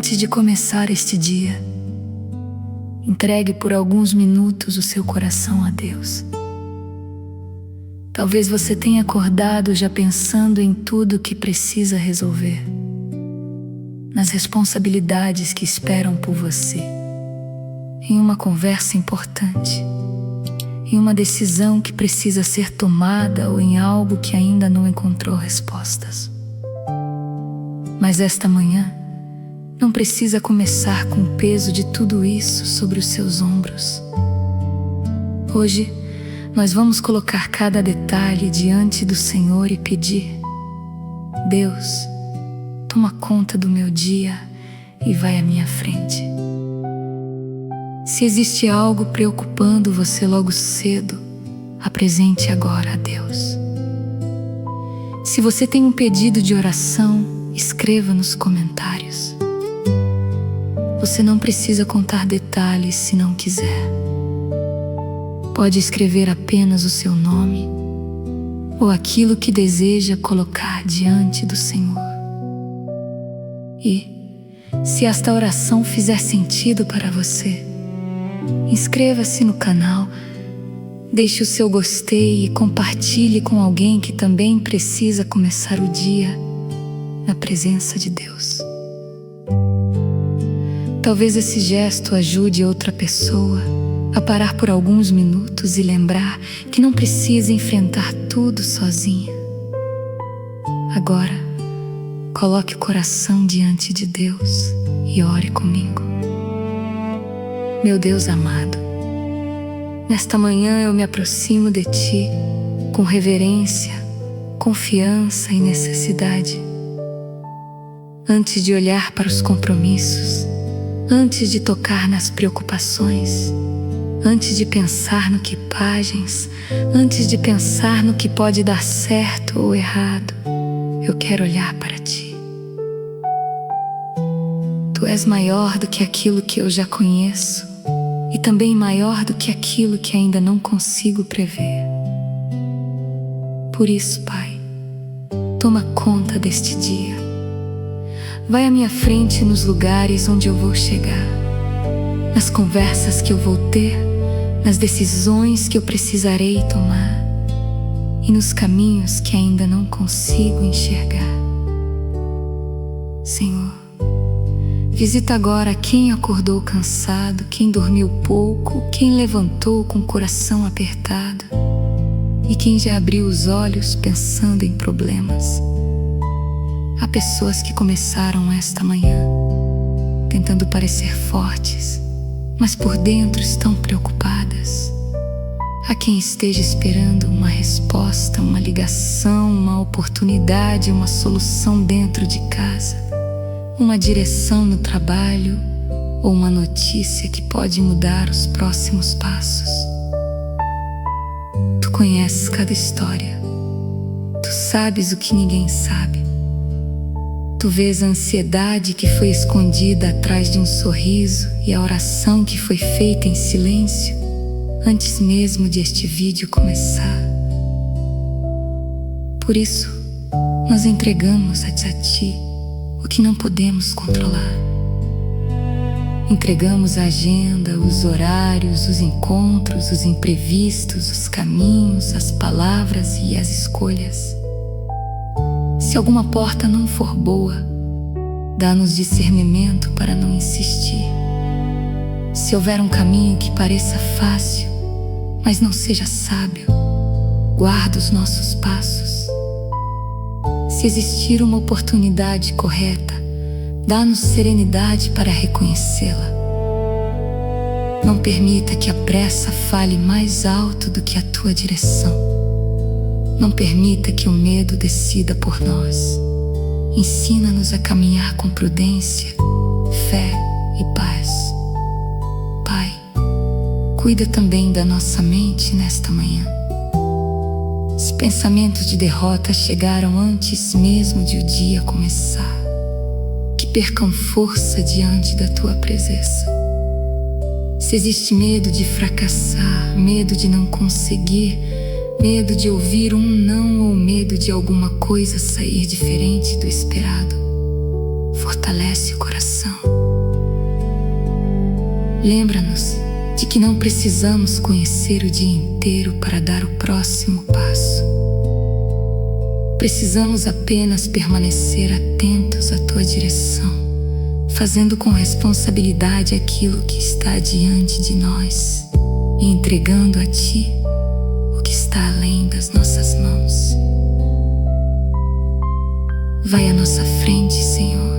Antes de começar este dia, entregue por alguns minutos o seu coração a Deus. Talvez você tenha acordado já pensando em tudo que precisa resolver, nas responsabilidades que esperam por você, em uma conversa importante, em uma decisão que precisa ser tomada ou em algo que ainda não encontrou respostas. Mas esta manhã não precisa começar com o peso de tudo isso sobre os seus ombros. Hoje, nós vamos colocar cada detalhe diante do Senhor e pedir: Deus, toma conta do meu dia e vai à minha frente. Se existe algo preocupando você logo cedo, apresente agora a Deus. Se você tem um pedido de oração, escreva nos comentários. Você não precisa contar detalhes se não quiser. Pode escrever apenas o seu nome ou aquilo que deseja colocar diante do Senhor. E, se esta oração fizer sentido para você, inscreva-se no canal, deixe o seu gostei e compartilhe com alguém que também precisa começar o dia na presença de Deus. Talvez esse gesto ajude outra pessoa a parar por alguns minutos e lembrar que não precisa enfrentar tudo sozinha. Agora, coloque o coração diante de Deus e ore comigo. Meu Deus amado, nesta manhã eu me aproximo de Ti com reverência, confiança e necessidade. Antes de olhar para os compromissos, antes de tocar nas preocupações, antes de pensar no que pagens, antes de pensar no que pode dar certo ou errado, eu quero olhar para Ti. Tu és maior do que aquilo que eu já conheço e também maior do que aquilo que ainda não consigo prever. Por isso, Pai, toma conta deste dia. Vai à minha frente nos lugares onde eu vou chegar, nas conversas que eu vou ter, nas decisões que eu precisarei tomar e nos caminhos que ainda não consigo enxergar. Senhor, visita agora quem acordou cansado, quem dormiu pouco, quem levantou com o coração apertado e quem já abriu os olhos pensando em problemas. Há pessoas que começaram esta manhã tentando parecer fortes, mas por dentro estão preocupadas. Há quem esteja esperando uma resposta, uma ligação, uma oportunidade, uma solução dentro de casa, uma direção no trabalho ou uma notícia que pode mudar os próximos passos. Tu conheces cada história. Tu sabes o que ninguém sabe. Tu vês a ansiedade que foi escondida atrás de um sorriso e a oração que foi feita em silêncio antes mesmo de este vídeo começar. Por isso, nós entregamos a Ti o que não podemos controlar. Entregamos a agenda, os horários, os encontros, os imprevistos, os caminhos, as palavras e as escolhas. Se alguma porta não for boa, dá-nos discernimento para não insistir. Se houver um caminho que pareça fácil, mas não seja sábio, guarda os nossos passos. Se existir uma oportunidade correta, dá-nos serenidade para reconhecê-la. Não permita que a pressa fale mais alto do que a Tua direção. Não permita que o medo decida por nós. Ensina-nos a caminhar com prudência, fé e paz. Pai, cuida também da nossa mente nesta manhã. Se pensamentos de derrota chegaram antes mesmo de o dia começar, que percam força diante da Tua presença. Se existe medo de fracassar, medo de não conseguir, medo de ouvir um não ou medo de alguma coisa sair diferente do esperado, fortalece o coração. coração. Lembra-nos de que não precisamos conhecer o dia inteiro para dar o próximo passo. Precisamos apenas permanecer atentos à tua direção, fazendo com responsabilidade aquilo que está diante de nós e entregando a ti o que está além das nossas mãos. Vai à nossa frente, Senhor.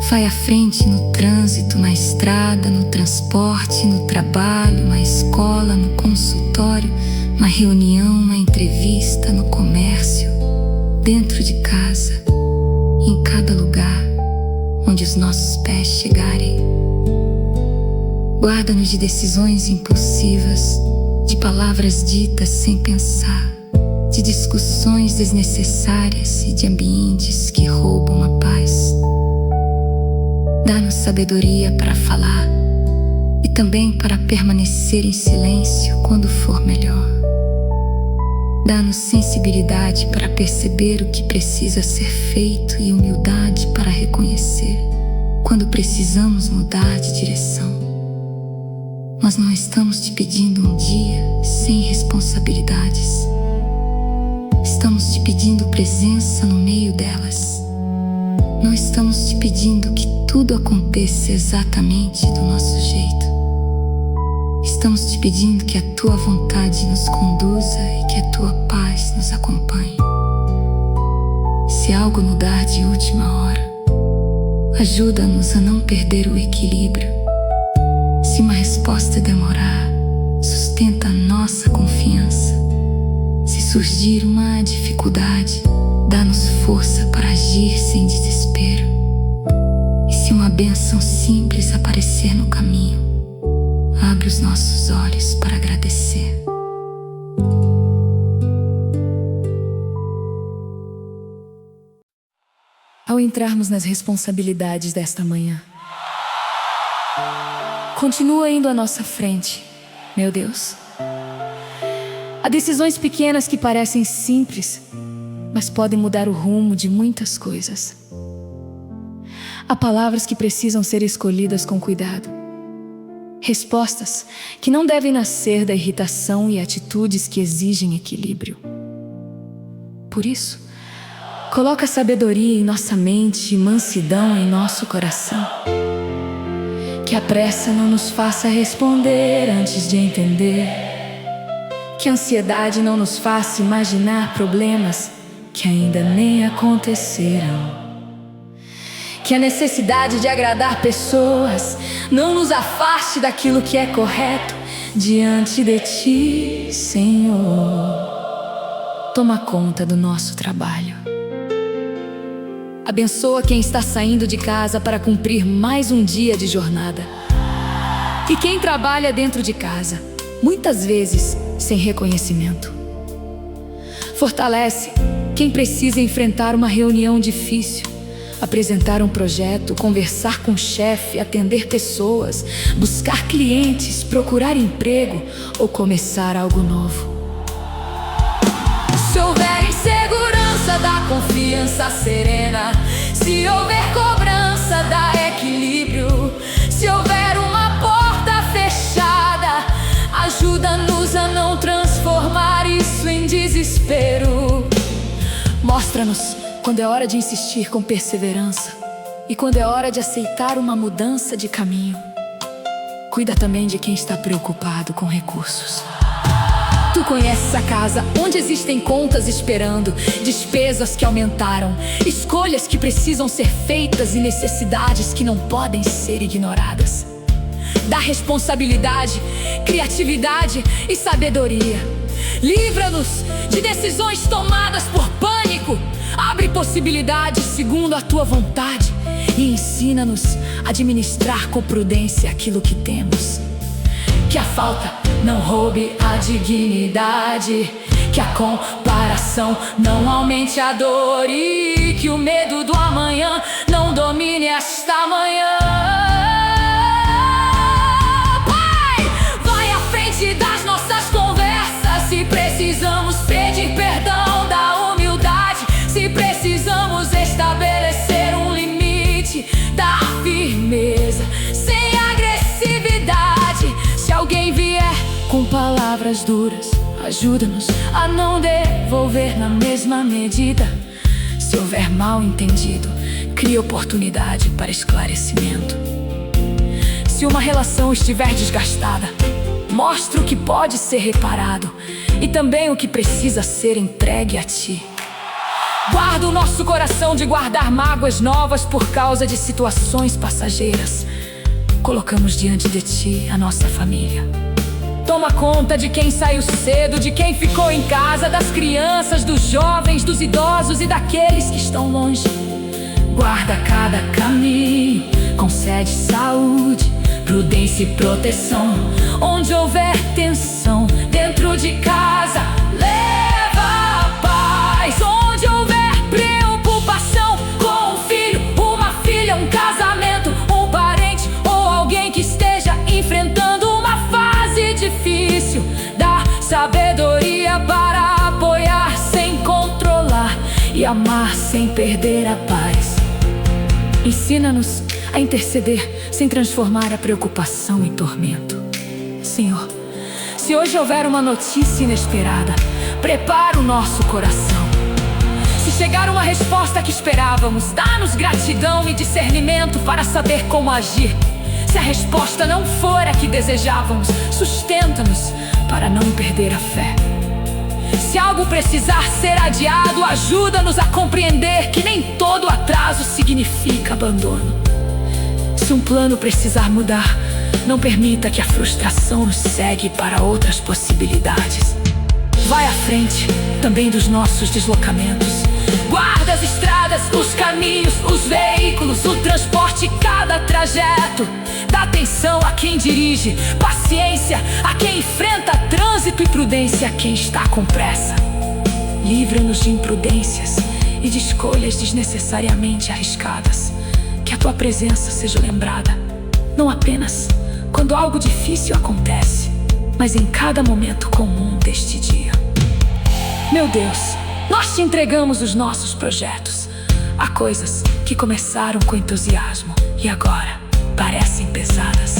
Vai à frente no trânsito, na estrada, no transporte, no trabalho, na escola, no consultório, na reunião, na entrevista, no comércio, dentro de casa, em cada lugar onde os nossos pés chegarem. Guarda-nos de decisões impulsivas, de palavras ditas sem pensar, de discussões desnecessárias e de ambientes que roubam a paz. Dá-nos sabedoria para falar e também para permanecer em silêncio quando for melhor. Dá-nos sensibilidade para perceber o que precisa ser feito e humildade para reconhecer quando precisamos mudar de direção. Nós não estamos te pedindo um dia sem responsabilidades. Estamos te pedindo presença no meio delas. Não estamos te pedindo que tudo aconteça exatamente do nosso jeito. Estamos te pedindo que a tua vontade nos conduza e que a tua paz nos acompanhe. Se algo mudar de última hora, ajuda-nos a não perder o equilíbrio. Se uma resposta demorar, sustenta a nossa confiança. Se surgir uma dificuldade, dá-nos força para agir sem desespero. E se uma bênção simples aparecer no caminho, abre os nossos olhos para agradecer. Ao entrarmos nas responsabilidades desta manhã, continua indo à nossa frente, meu Deus. Há decisões pequenas que parecem simples, mas podem mudar o rumo de muitas coisas. Há palavras que precisam ser escolhidas com cuidado. Respostas que não devem nascer da irritação e atitudes que exigem equilíbrio. Por isso, coloca sabedoria em nossa mente e mansidão em nosso coração. Que a pressa não nos faça responder antes de entender. Que a ansiedade não nos faça imaginar problemas que ainda nem aconteceram. Que a necessidade de agradar pessoas não nos afaste daquilo que é correto diante de ti, Senhor. Toma conta do nosso trabalho. Abençoa quem está saindo de casa para cumprir mais um dia de jornada. E quem trabalha dentro de casa, muitas vezes sem reconhecimento. Fortalece quem precisa enfrentar uma reunião difícil, apresentar um projeto, conversar com o chefe, atender pessoas, buscar clientes, procurar emprego ou começar algo novo. Se houver insegurança, dá confiança serena. Se houver cobrança, dá equilíbrio. Se houver uma porta fechada, ajuda-nos a não transformar isso em desespero. Mostra-nos quando é hora de insistir com perseverança e quando é hora de aceitar uma mudança de caminho. Cuida também de quem está preocupado com recursos. Tu conheces a casa onde existem contas esperando, despesas que aumentaram, escolhas que precisam ser feitas e necessidades que não podem ser ignoradas. Dá responsabilidade, criatividade e sabedoria. Livra-nos de decisões tomadas por pânico. Abre possibilidades segundo a tua vontade e ensina-nos a administrar com prudência aquilo que temos. Que a falta não roube a dignidade, que a comparação não aumente a dor e que o medo do amanhã não domine esta manhã. Pai, vai à frente das nossas conversas. Se precisamos pedir perdão, da humildade. Se precisamos estabelecer um limite, da palavras duras. Ajuda-nos a não devolver na mesma medida. Se houver mal entendido, crie oportunidade para esclarecimento. Se uma relação estiver desgastada, mostre o que pode ser reparado e também o que precisa ser entregue a ti. Guarda o nosso coração de guardar mágoas novas por causa de situações passageiras. Colocamos diante de ti a nossa família. Toma conta de quem saiu cedo, de quem ficou em casa, das crianças, dos jovens, dos idosos e daqueles que estão longe. Guarda cada caminho, concede saúde, prudência e proteção. Onde houver tensão dentro de casa, leva a paz. Onde houver preocupação com um filho, uma filha, um casamento, um parente ou alguém que esteja enfrentando uma fase difícil, dá sabedoria para apoiar sem controlar e amar sem perder a paz. Ensina-nos a interceder sem transformar a preocupação em tormento. Senhor, se hoje houver uma notícia inesperada, prepara o nosso coração. Se chegar uma resposta que esperávamos, dá-nos gratidão e discernimento para saber como agir. Se a resposta não for a que desejávamos, sustenta-nos para não perder a fé. Se algo precisar ser adiado, ajuda-nos a compreender que nem todo atraso significa abandono. Se um plano precisar mudar, não permita que a frustração nos cegue para outras possibilidades. Vai à frente também dos nossos deslocamentos. Guarda as estradas, os caminhos, os veículos, o transporte, cada trajeto. Dá atenção a quem dirige, paciência a quem enfrenta trânsito e prudência a quem está com pressa. Livra-nos de imprudências e de escolhas desnecessariamente arriscadas. Que a tua presença seja lembrada, não apenas quando algo difícil acontece, mas em cada momento comum deste dia. Meu Deus, nós te entregamos os nossos projetos. Há coisas que começaram com entusiasmo e agora parecem pesadas.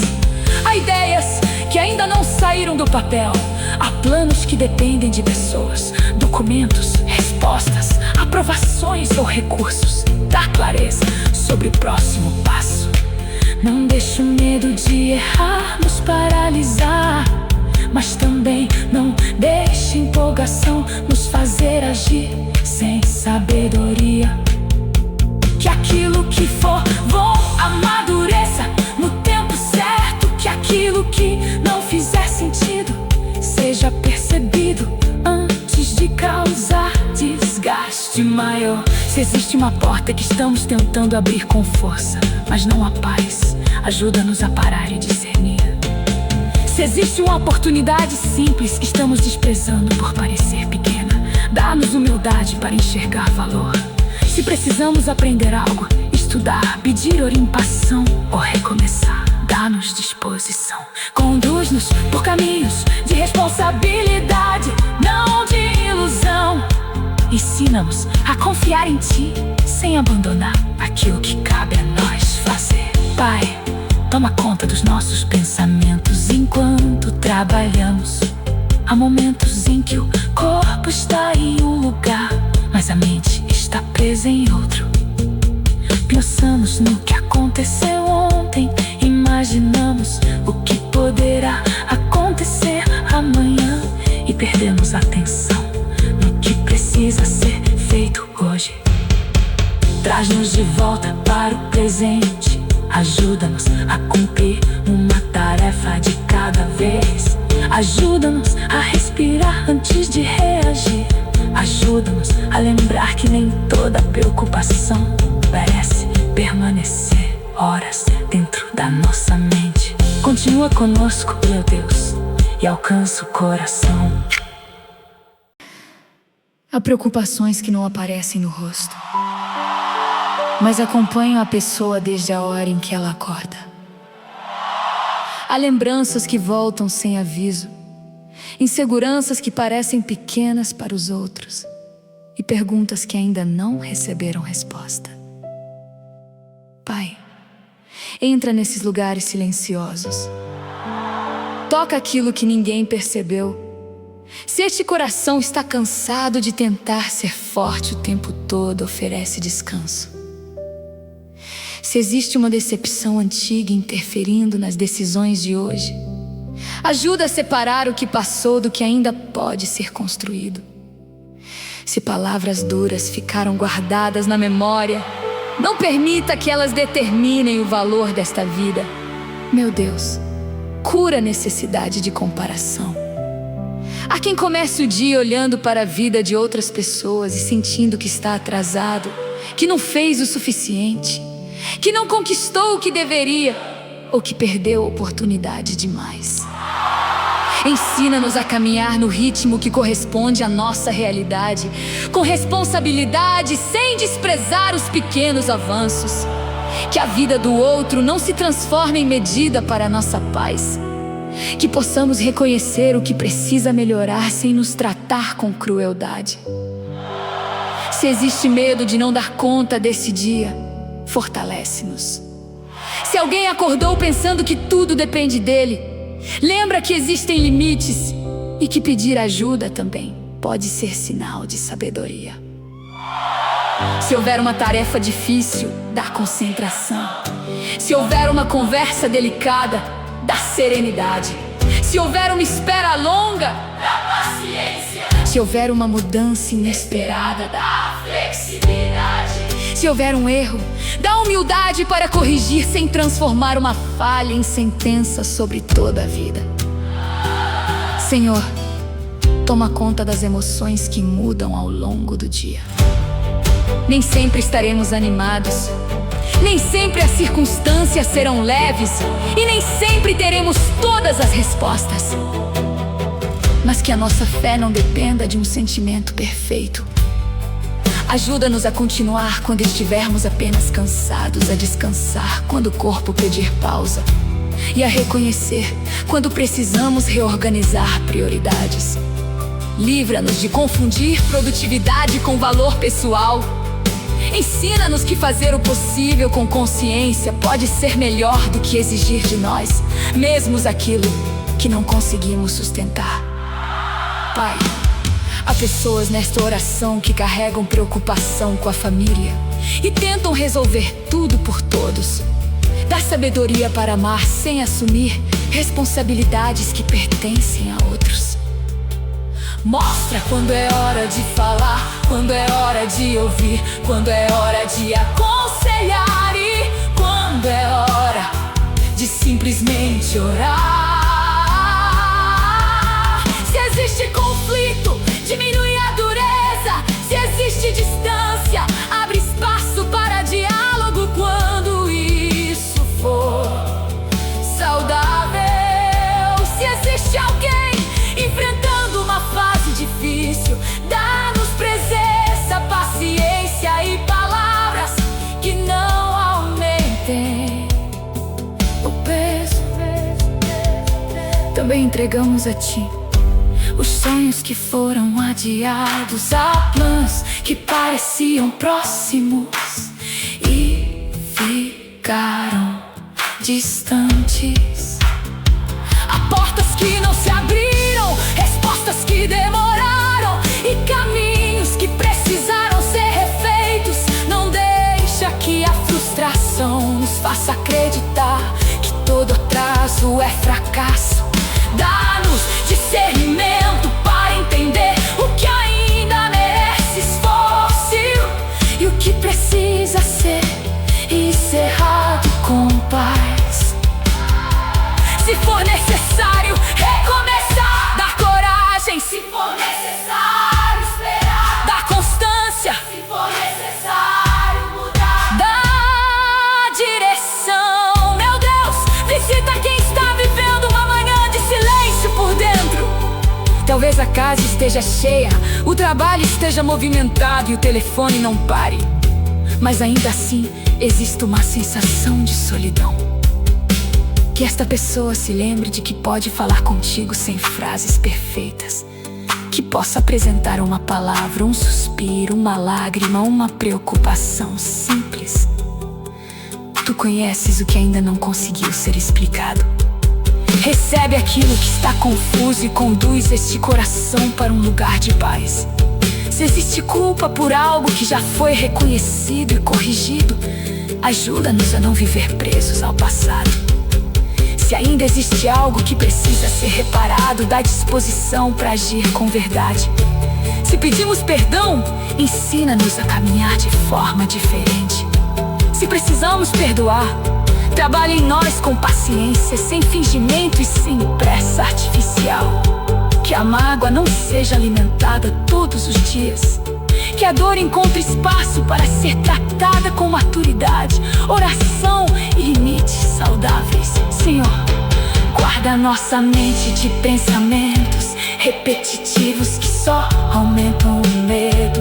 Há ideias que ainda não saíram do papel. Há planos que dependem de pessoas, documentos, respostas, aprovações ou recursos. Dá clareza sobre o próximo passo. Não deixe o medo de errar nos paralisar, mas também não deixe a empolgação nos fazer agir sem sabedoria. Que aquilo que for bom amadureça no tempo certo. Que aquilo que não fizer sentido seja percebido antes de causar desgaste maior. Se existe uma porta que estamos tentando abrir com força, mas não há paz, ajuda-nos a parar e discernir. Se existe uma oportunidade simples que estamos desprezando por parecer pequena, dá-nos humildade para enxergar valor. Se precisamos aprender algo, estudar, pedir orientação ou recomeçar, dá-nos disposição. Conduz-nos por caminhos de responsabilidade, não de ilusão. Ensina-nos a confiar em ti, sem abandonar aquilo que cabe a nós fazer. Pai, toma conta dos nossos pensamentos enquanto trabalhamos. Há momentos em que o corpo está em um lugar, mas a mente está presa em outro. Pensamos no que aconteceu ontem, imaginamos o que poderá acontecer amanhã e perdemos a atenção no que precisa ser feito hoje. Traz-nos de volta para o presente, ajuda-nos a cumprir uma tarefa de cada vez. Ajuda-nos a respirar antes de reagir. Ajuda-nos a lembrar que nem toda preocupação merece permanecer horas dentro da nossa mente. Continua conosco, meu Deus, e alcança o coração. Há preocupações que não aparecem no rosto, mas acompanham a pessoa desde a hora em que ela acorda. Há lembranças que voltam sem aviso, inseguranças que parecem pequenas para os outros e perguntas que ainda não receberam resposta. Pai, entra nesses lugares silenciosos. Toca aquilo que ninguém percebeu Se este coração está cansado de tentar ser forte o tempo todo, oferece descanso. Se existe uma decepção antiga interferindo nas decisões de hoje, ajuda a separar o que passou do que ainda pode ser construído. Se palavras duras ficaram guardadas na memória, não permita que elas determinem o valor desta vida. Meu Deus, cura a necessidade de comparação. Há quem comece o dia olhando para a vida de outras pessoas e sentindo que está atrasado, que não fez o suficiente, que não conquistou o que deveria ou que perdeu oportunidade demais. Ensina-nos a caminhar no ritmo que corresponde à nossa realidade, com responsabilidade, sem desprezar os pequenos avanços. Que a vida do outro não se transforme em medida para a nossa paz. Que possamos reconhecer o que precisa melhorar sem nos tratar com crueldade. Se existe medo de não dar conta desse dia, fortalece-nos. Se alguém acordou pensando que tudo depende dele, lembra que existem limites e que pedir ajuda também pode ser sinal de sabedoria. Se houver uma tarefa difícil, dá concentração. Se houver uma conversa delicada, dá serenidade. Se houver uma espera longa, dá paciência. Se houver uma mudança inesperada, dá flexibilidade. Se houver um erro, dá humildade para corrigir sem transformar uma falha em sentença sobre toda a vida. Senhor, toma conta das emoções que mudam ao longo do dia. Nem sempre estaremos animados, nem sempre as circunstâncias serão leves e nem sempre teremos todas as respostas. Mas que a nossa fé não dependa de um sentimento perfeito. Ajuda-nos a continuar quando estivermos apenas cansados, a descansar quando o corpo pedir pausa e a reconhecer quando precisamos reorganizar prioridades. Livra-nos de confundir produtividade com valor pessoal. Ensina-nos que fazer o possível com consciência pode ser melhor do que exigir de nós, mesmo aquilo que não conseguimos sustentar. Pai, há pessoas nesta oração que carregam preocupação com a família e tentam resolver tudo por todos. Dá sabedoria para amar sem assumir responsabilidades que pertencem a outros. Mostra quando é hora de falar, quando é hora de ouvir, quando é hora de aconselhar e quando é hora de simplesmente orar. Se existe conflito, diminui a dureza. Se existe distância, abre espaço para diálogo quando isso for saudável. Se existe alguém enfrentando uma fase difícil, dá-nos presença, paciência e palavras que não aumentem o peso. Também entregamos a Ti os sonhos que foram adiados, a planos que pareciam próximos e ficaram distantes. Há portas que não se abriram, respostas que demoraram e caminhos que precisaram ser refeitos. Não deixa que a frustração nos faça acreditar que todo atraso é fracasso. Dá-nos discernimento para entender o que ainda merece esforço e o que precisa ser encerrado com paz. Se for necessário recomeçar, dá coragem. Se for necessário esperar, dá constância. Se for necessário mudar, dá direção. Meu Deus, visita quem está vivendo uma manhã de silêncio por dentro. Talvez a casa esteja cheia, o trabalho esteja movimentado e o telefone não pare, mas ainda assim existe uma sensação de solidão. Que esta pessoa se lembre de que pode falar contigo sem frases perfeitas, que possa apresentar uma palavra, um suspiro, uma lágrima, uma preocupação simples. Tu conheces o que ainda não conseguiu ser explicado. Recebe aquilo que está confuso e conduz este coração para um lugar de paz. Se existe culpa por algo que já foi reconhecido e corrigido, ajuda-nos a não viver presos ao passado. Se ainda existe algo que precisa ser reparado, dá disposição para agir com verdade. Se pedimos perdão, ensina-nos a caminhar de forma diferente. Se precisamos perdoar, trabalhe em nós com paciência, sem fingimento e sem pressa artificial. Que a mágoa não seja alimentada todos os dias. Que a dor encontre espaço para ser tratada com maturidade, oração e limites saudáveis. Senhor, guarda nossa mente de pensamentos repetitivos que só aumentam o medo.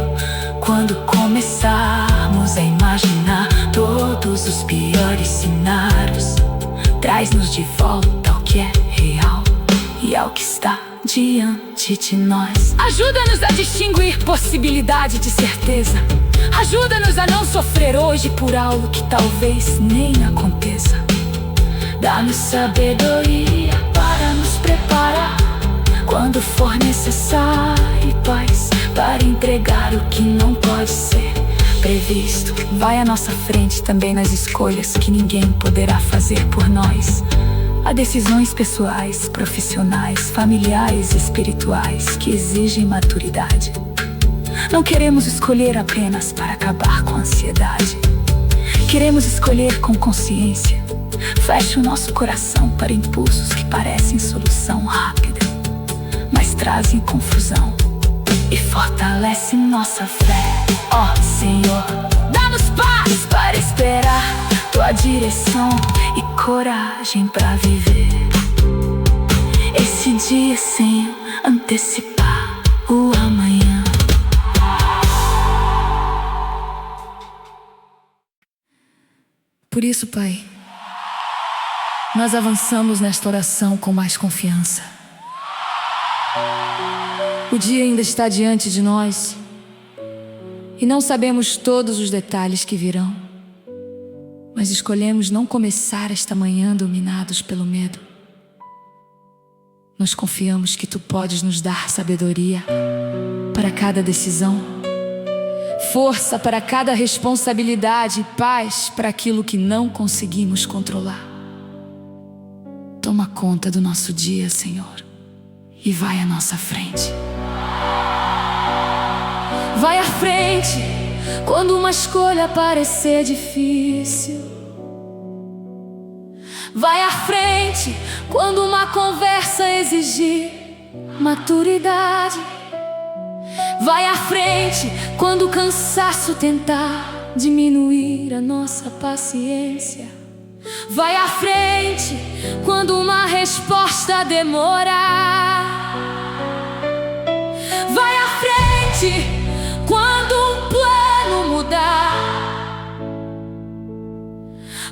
Quando começarmos a imaginar todos os piores cenários, traz-nos de volta ao que é real e ao que está diante de nós. Ajuda-nos a distinguir possibilidade de certeza. Ajuda-nos a não sofrer hoje por algo que talvez nem aconteça. Dá-nos sabedoria para nos preparar quando for necessário, e paz para entregar o que não pode ser previsto. Vai à nossa frente também nas escolhas que ninguém poderá fazer por nós. Há decisões pessoais, profissionais, familiares e espirituais que exigem maturidade. Não queremos escolher apenas para acabar com a ansiedade. Queremos escolher com consciência. Feche o nosso coração para impulsos que parecem solução rápida, mas trazem confusão e fortalece nossa fé. Ó Senhor, dá-nos paz para esperar tua direção e coragem para viver esse dia sem antecipar o amanhã. Por isso, Pai, nós avançamos nesta oração com mais confiança. O dia ainda está diante de nós e não sabemos todos os detalhes que virão, mas escolhemos não começar esta manhã dominados pelo medo. Nós confiamos que Tu podes nos dar sabedoria para cada decisão, força para cada responsabilidade e paz para aquilo que não conseguimos controlar. Toma conta do nosso dia, Senhor, e vai à nossa frente. Vai à frente quando uma escolha parecer difícil. Vai à frente quando uma conversa exigir maturidade. Vai à frente quando o cansaço tentar diminuir a nossa paciência. Vai à frente quando uma resposta demorar. Vai à frente quando um plano mudar.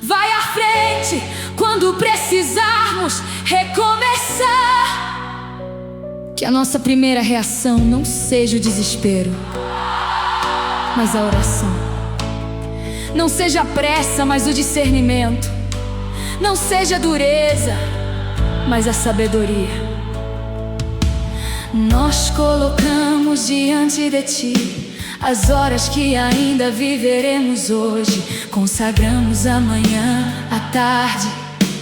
Vai à frente quando precisarmos recomeçar. Que a nossa primeira reação não seja o desespero, mas a oração. Não seja a pressa, mas o discernimento. Não seja a dureza, mas a sabedoria. Nós colocamos diante de Ti as horas que ainda viveremos hoje. Consagramos a manhã, a tarde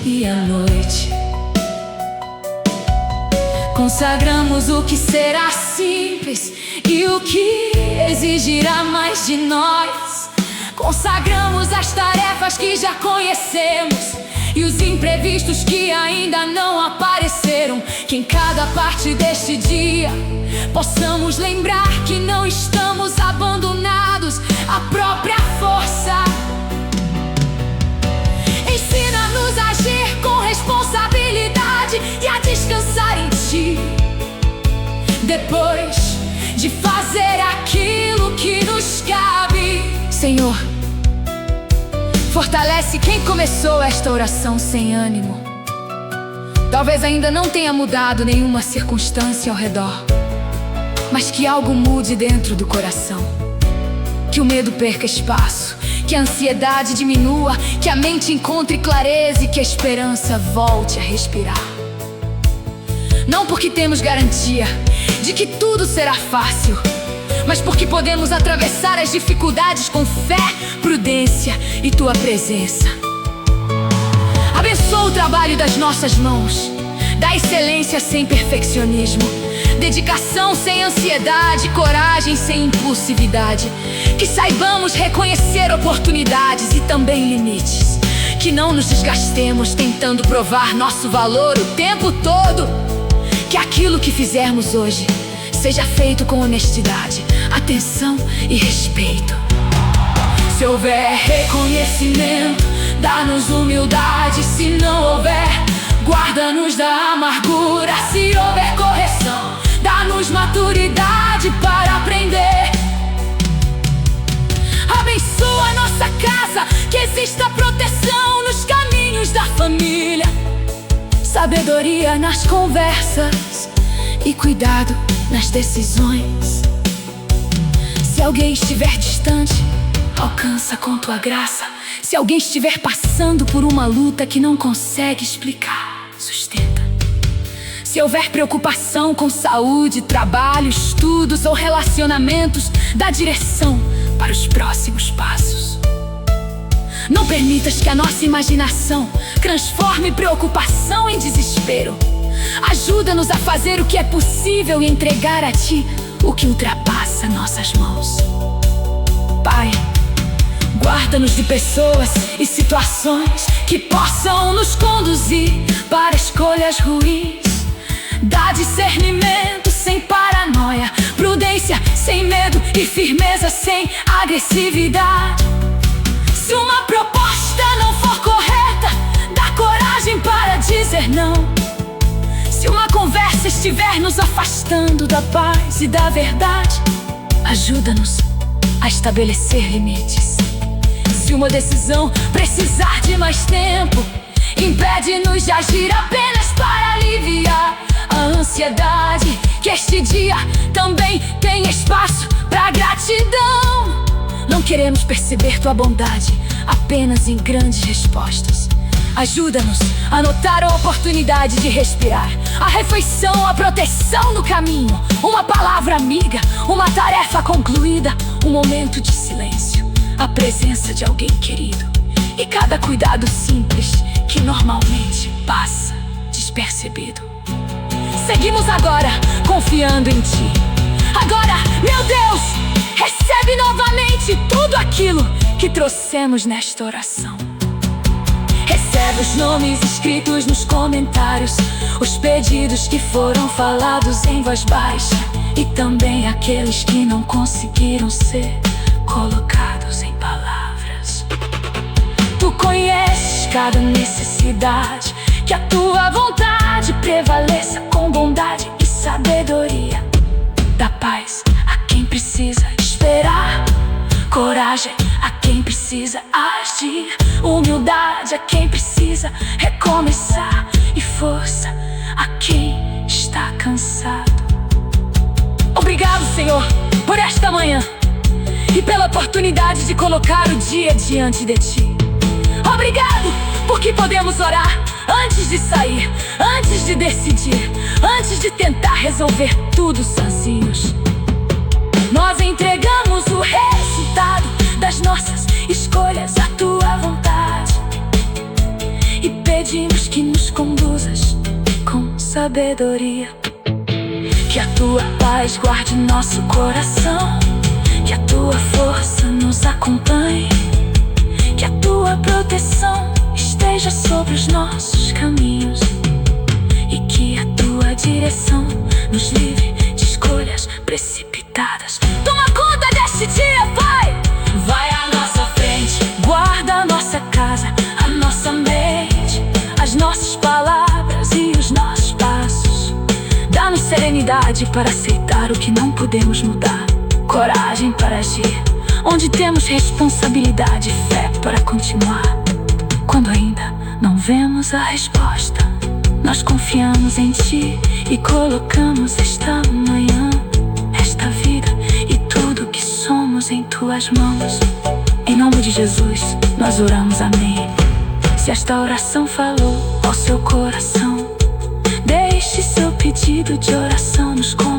e a noite. Consagramos o que será simples e o que exigirá mais de nós. Consagramos as tarefas que já conhecemos e os imprevistos que ainda não apareceram. Que em cada parte deste dia possamos lembrar que não estamos abandonados à própria força. Ensina-nos a agir com responsabilidade e a descansar em Ti, depois de fazer aquilo que nos cabe. Senhor, fortalece quem começou esta oração sem ânimo. Talvez ainda não tenha mudado nenhuma circunstância ao redor, mas que algo mude dentro do coração. Que o medo perca espaço, que a ansiedade diminua, que a mente encontre clareza e que a esperança volte a respirar. Não porque temos garantia de que tudo será fácil, mas porque podemos atravessar as dificuldades com fé, prudência e Tua presença. Abençoa o trabalho das nossas mãos, dá excelência sem perfeccionismo, dedicação sem ansiedade, coragem sem impulsividade. Que saibamos reconhecer oportunidades e também limites. Que não nos desgastemos tentando provar nosso valor o tempo todo. Que aquilo que fizermos hoje seja feito com honestidade, atenção e respeito. Se houver reconhecimento, dá-nos humildade. Se não houver, guarda-nos da amargura. Se houver correção, dá-nos maturidade para aprender. Abençoa a nossa casa, que exista proteção nos caminhos da família, sabedoria nas conversas e cuidado nas decisões. Se alguém estiver distante, alcança com Tua graça. Se alguém estiver passando por uma luta que não consegue explicar, sustenta. Se houver preocupação com saúde, trabalho, estudos ou relacionamentos, dá direção para os próximos passos. Não permitas que a nossa imaginação transforme preocupação em desespero. Ajuda-nos a fazer o que é possível e entregar a Ti o que ultrapassa nossas mãos. Pai, guarda-nos de pessoas e situações que possam nos conduzir para escolhas ruins. Dá discernimento sem paranoia, prudência sem medo e firmeza sem agressividade. Se uma proposta não for correta, dá coragem para dizer não. Se uma conversa estiver nos afastando da paz e da verdade, ajuda-nos a estabelecer limites. Se uma decisão precisar de mais tempo, impede-nos de agir apenas para aliviar a ansiedade. Que este dia também tenha espaço para gratidão. Não queremos perceber Tua bondade apenas em grandes respostas. Ajuda-nos a notar a oportunidade de respirar, a refeição, a proteção no caminho, uma palavra amiga, uma tarefa concluída, um momento de silêncio, a presença de alguém querido e cada cuidado simples que normalmente passa despercebido. Seguimos agora confiando em Ti. Agora, meu Deus, recebe novamente tudo aquilo que trouxemos nesta oração. Recebe os nomes escritos nos comentários, os pedidos que foram falados em voz baixa e também aqueles que não conseguiram ser colocados em palavras. Tu conheces cada necessidade, que a Tua vontade prevaleça com bondade e sabedoria. Dá paz a quem precisa esperar, coragem a quem precisa agir, humildade a quem precisa recomeçar e força a quem está cansado. Obrigado, Senhor, por esta manhã e pela oportunidade de colocar o dia diante de Ti. Obrigado porque podemos orar antes de sair, antes de decidir, antes de tentar resolver tudo sozinhos. Nós entregamos o resultado das nossas escolhas à Tua vontade e pedimos que nos conduzas com sabedoria. Que a Tua paz guarde nosso coração, que a Tua força nos acompanhe, que a Tua proteção esteja sobre os nossos caminhos e que a Tua direção nos livre de escolhas precipitadas. Toma conta deste dia, Pai! Vai à nossa frente, guarda a nossa casa, a nossa mente, as nossas palavras e os nossos passos. Dá-nos serenidade para aceitar o que não podemos mudar, coragem para agir onde temos responsabilidade e fé para continuar. Quando ainda não vemos a resposta, nós confiamos em Ti e colocamos esta manhã, esta vida e tudo que somos em Tuas mãos. Em nome de Jesus, nós oramos, amém. Se esta oração falou ao seu coração, deixe Deixe seu pedido de oração nos comentários.